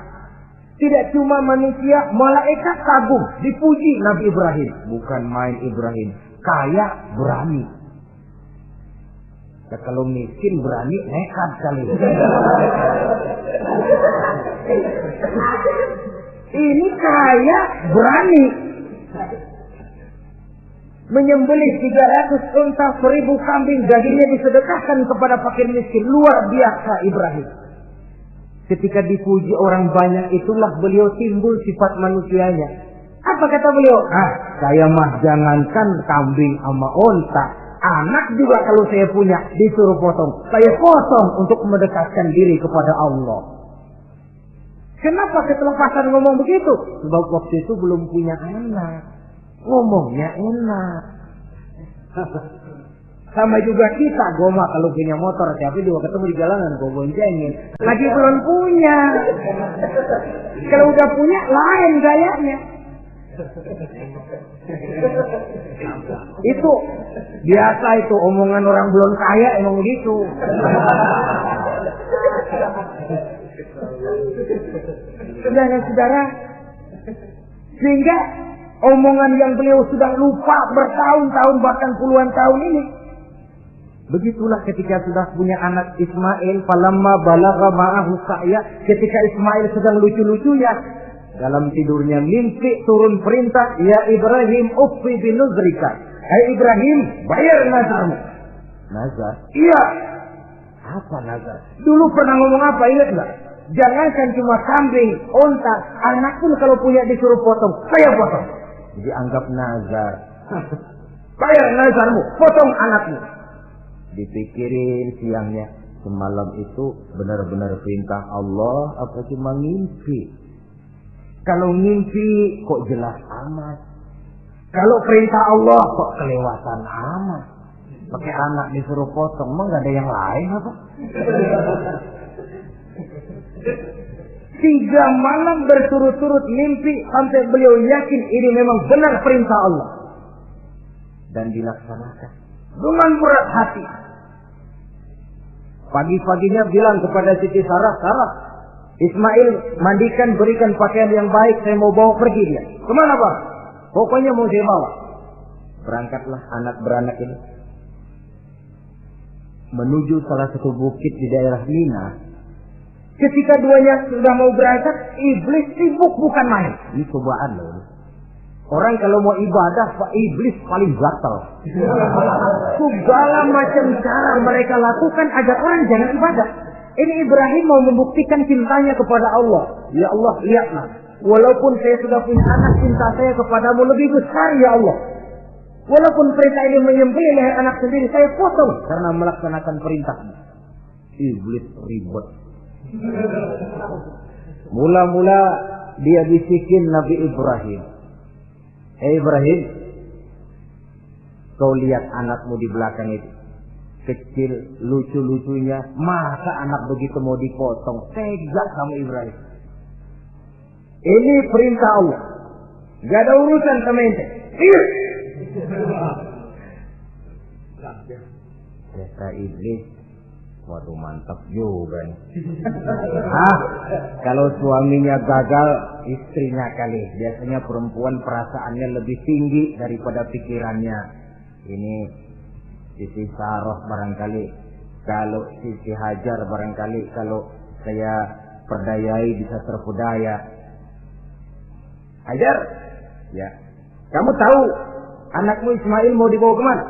Tidak cuma manusia, malaikat kagum, dipuji Nabi Ibrahim. Bukan main Ibrahim, kaya berani. Ya, kalau miskin berani, nekat kali. Ini kaya berani. Menyembelih 300 unta, 1000 kambing, dagingnya disedekahkan kepada fakir miskin. Luar biasa Ibrahim. Ketika dipuji orang banyak, itulah beliau timbul sifat manusianya. Apa kata beliau? Saya mah jangankan kambing sama unta, anak juga kalau saya punya disuruh potong, saya potong untuk mendekatkan diri kepada Allah. Kenapa ketelepasan ngomong begitu? Sebab waktu itu belum punya anak, ngomongnya enak. Sama juga kita, goma kalau punya motor, tapi juga ketemu di jalanan, gue boncengin. Lagi belum punya. Kalau udah punya, lain gayanya. Itu biasa, itu omongan orang belum kaya emang gitu. Saudara-saudara, sehingga omongan yang beliau sudah lupa bertahun-tahun bahkan puluhan tahun ini. Begitulah ketika sudah punya anak Ismail, falamma balagha ma'ahu sa'ya, ketika Ismail sedang lucu-lucunya, dalam tidurnya mimpi turun perintah, ya Ibrahim uffi binuzrika. Hai Ibrahim, bayar nazarmu. Nazar? Iya. Apa nazar? Dulu pernah ngomong apa, ingat enggak? Jangankan cuma kambing, unta, anak pun kalau punya disuruh potong, saya potong. Jadi anggap nazar. Bayar nazarmu, potong anakmu. Dipikirin siangnya, semalam itu benar-benar perintah Allah apa cuma ngimpi? Kalau ngimpi kok jelas amat. Kalau perintah Allah kok kelewatan amat. Pakai anak disuruh potong, emang gak ada yang lain apa? 3 malam berturut-turut mimpi sampai beliau yakin ini memang benar perintah Allah. Dan dilaksanakan dengan berat hati. Pagi-paginya bilang kepada Siti Sarah, Sarah, Ismail mandikan, berikan pakaian yang baik, saya mau bawa pergi dia. Kemana Bang? Pokoknya mau saya bawa. Berangkatlah anak beranak ini menuju salah satu bukit di daerah Mina. Ketika duanya sudah mau berangkat, iblis sibuk bukan main. Ini cobaan loh. Orang kalau mau ibadah, Pak, iblis paling gatal. Segala macam cara mereka lakukan agar orang jangan ibadah. Ini Ibrahim mau membuktikan cintanya kepada Allah. Ya Allah, lihatlah. Walaupun saya sudah punya anak, cinta saya kepadamu lebih besar, ya Allah. Walaupun perintah ini menyembelih leher anak sendiri, saya potong karena melaksanakan perintahmu. Iblis ribet. Mula-mula dia bisikin Nabi Ibrahim. Hei Ibrahim, kau lihat anakmu di belakang itu. Kecil, lucu-lucunya. Masa anak begitu mau dipotong? Tega kamu Ibrahim. Ini perintah Allah. Gak ada urusan sama ente. Kata iblis, waduh mantap juga nih. Kalau suaminya gagal, istrinya kali. Biasanya perempuan perasaannya lebih tinggi daripada pikirannya. Ini Siti Sarah barangkali. Kalau Siti Hajar barangkali kalau saya perdayai bisa terpedaya. Hajar, ya. Kamu tahu anakmu Ismail mau dibawa kemana?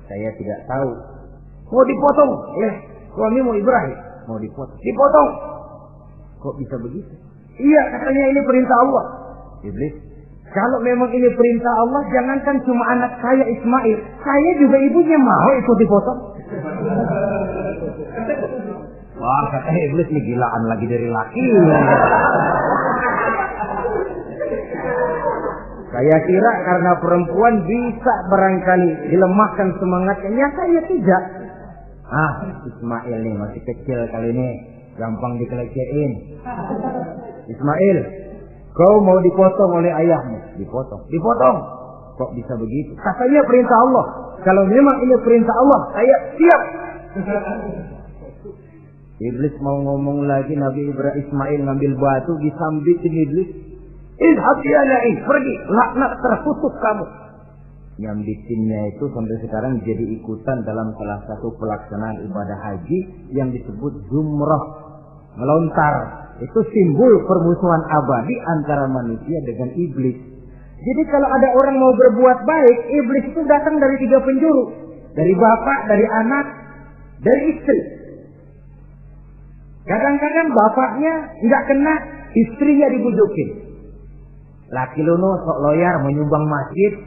Saya tidak tahu. Mau dipotong, ya. Suami mau Ibrahim, mau dipotong. Dipotong. Kok bisa begitu? Iya, katanya ini perintah Allah. Iblis, Kalau memang ini perintah Allah, jangankan cuma anak saya Ismail, saya juga ibunya mau ikut dipotong. Wah, kata iblis nih gilaan lagi dari laki. Saya kira karena perempuan bisa barangkali dilemahkan semangatnya, nyata ya tidak. Ismail nih masih kecil kali ini, gampang dikelecehin. Ismail, kau mau dipotong oleh ayahmu? Dipotong. Kok bisa begitu? Katanya perintah Allah. Kalau memang ini perintah Allah, saya siap. Iblis mau ngomong lagi, Nabi Ibrahim Ismail ngambil batu disambitin iblis. Idhab ya la'in, pergi, laknat terkutuk kamu. Nyambitinnya itu sampai sekarang jadi ikutan dalam salah satu pelaksanaan ibadah haji yang disebut zumrah, melontar. Itu simbol permusuhan abadi antara manusia dengan iblis. Jadi kalau ada orang mau berbuat baik, iblis itu datang dari 3 penjuru. Dari bapak, dari anak, dari istri. Kadang-kadang bapaknya nggak kena, istrinya dibujukin. Laki lu sok loyar menyumbang masjid.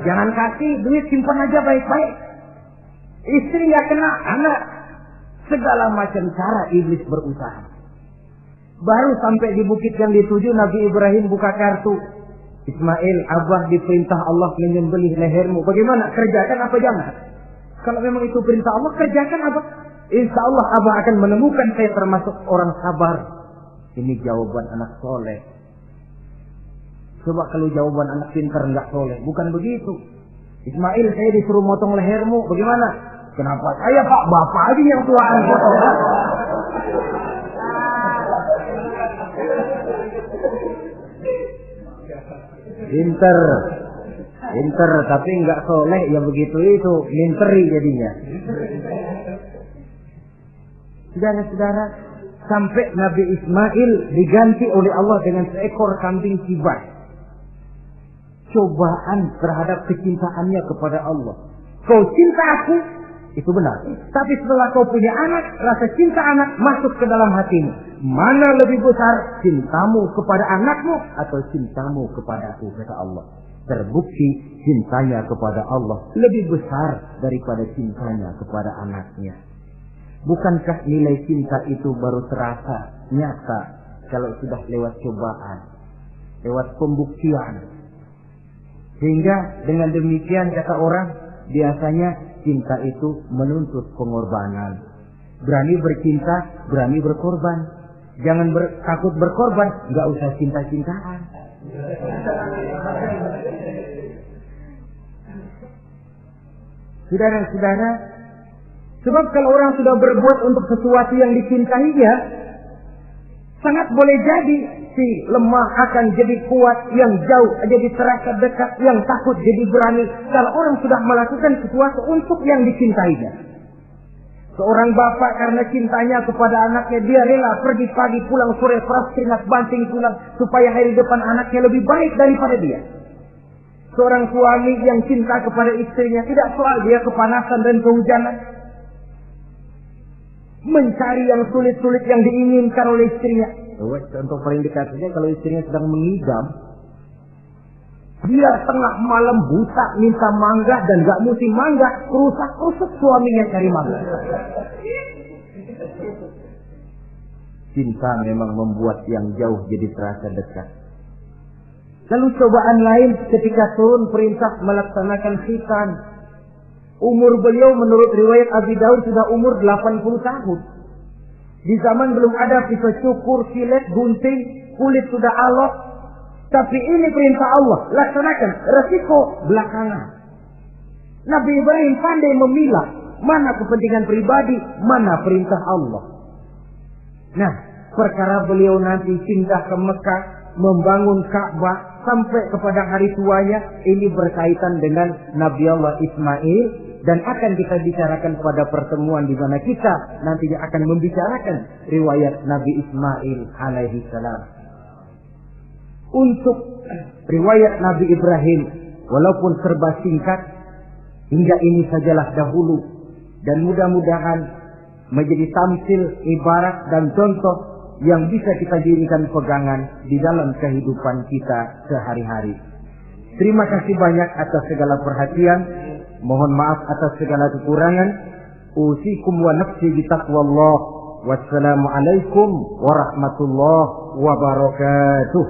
Jangan kasih duit, simpan aja baik-baik. Istri nggak kena, anak. Segala macam cara iblis berusaha. Baru sampai di bukit yang dituju, Nabi Ibrahim buka kartu. Ismail, abah diperintah Allah menyembelih lehermu. Bagaimana? Kerjakan apa jangan? Kalau memang itu perintah Allah, kerjakan apa? Insya Allah abah akan menemukan saya termasuk orang sabar. Ini jawaban anak soleh. Coba kalau jawaban anak pintar nggak soleh, bukan begitu. Ismail, saya disuruh motong lehermu, bagaimana? Kenapa saya pak, bapak aja yang tuaan potong. Pinter, tapi nggak soleh, ya begitu itu, minteri jadinya. Saudara-saudara, sampai Nabi Ismail diganti oleh Allah dengan seekor kambing kibas. Cobaan terhadap kecintaannya kepada Allah. Kau cinta aku, itu benar. Tapi setelah kau punya anak, rasa cinta anak masuk ke dalam hatimu. Mana lebih besar, cintamu kepada anakmu atau cintamu kepada aku, kata Allah. Terbukti cintanya kepada Allah lebih besar daripada cintanya kepada anaknya. Bukankah nilai cinta itu baru terasa nyata kalau sudah lewat cobaan, lewat pembuktian? Sehingga dengan demikian kata orang, biasanya cinta itu menuntut pengorbanan. Berani bercinta, berani berkorban. Jangan takut berkorban, nggak usah cinta-cintaan. Saudara-saudara, sebab kalau orang sudah berbuat untuk sesuatu yang dicintainya, sangat boleh jadi si lemah akan jadi kuat, yang jauh jadi terasa dekat, yang takut jadi berani. Kalau orang sudah melakukan sesuatu untuk yang dicintainya. Seorang bapak karena cintanya kepada anaknya, dia rela pergi pagi pulang sore, peras keringat banting tulang supaya hari depan anaknya lebih baik daripada dia. Seorang suami yang cinta kepada istrinya, tidak soal dia kepanasan dan kehujanan, mencari yang sulit-sulit yang diinginkan oleh istrinya. Contoh paling dekat saja, kalau istrinya sedang mengidam, dia tengah malam buta minta mangga dan gak musim mangga, kerusak-kerusuk suaminya cari mangga. Cinta memang membuat yang jauh jadi terasa dekat. Lalu cobaan lain ketika turun perintah melaksanakan khitan. Umur beliau menurut riwayat Abi Daud sudah umur 80 tahun. Di zaman belum ada pisau cukur, silet, gunting, kulit sudah alot. Tapi ini perintah Allah, laksanakan, resiko belakangan. Nabi Ibrahim pandai memilah mana kepentingan pribadi, mana perintah Allah. Nah, perkara beliau nanti pindah ke Mekah, membangun Ka'bah sampai kepada hari tuanya, ini berkaitan dengan Nabi Allah Ismail, dan akan kita bicarakan pada pertemuan di mana kita nantinya akan membicarakan riwayat Nabi Ismail alaihi salam. Untuk riwayat Nabi Ibrahim, walaupun serba singkat, hingga ini sajalah dahulu, dan mudah-mudahan menjadi tamsil, ibarat dan contoh yang bisa kita jadikan pegangan di dalam kehidupan kita sehari-hari. Terima kasih banyak atas segala perhatian. Mohon maaf atas segala kekurangan. Usikum wa nafsi bitaqwallah. Wassalamualaikum warahmatullahi wabarakatuh.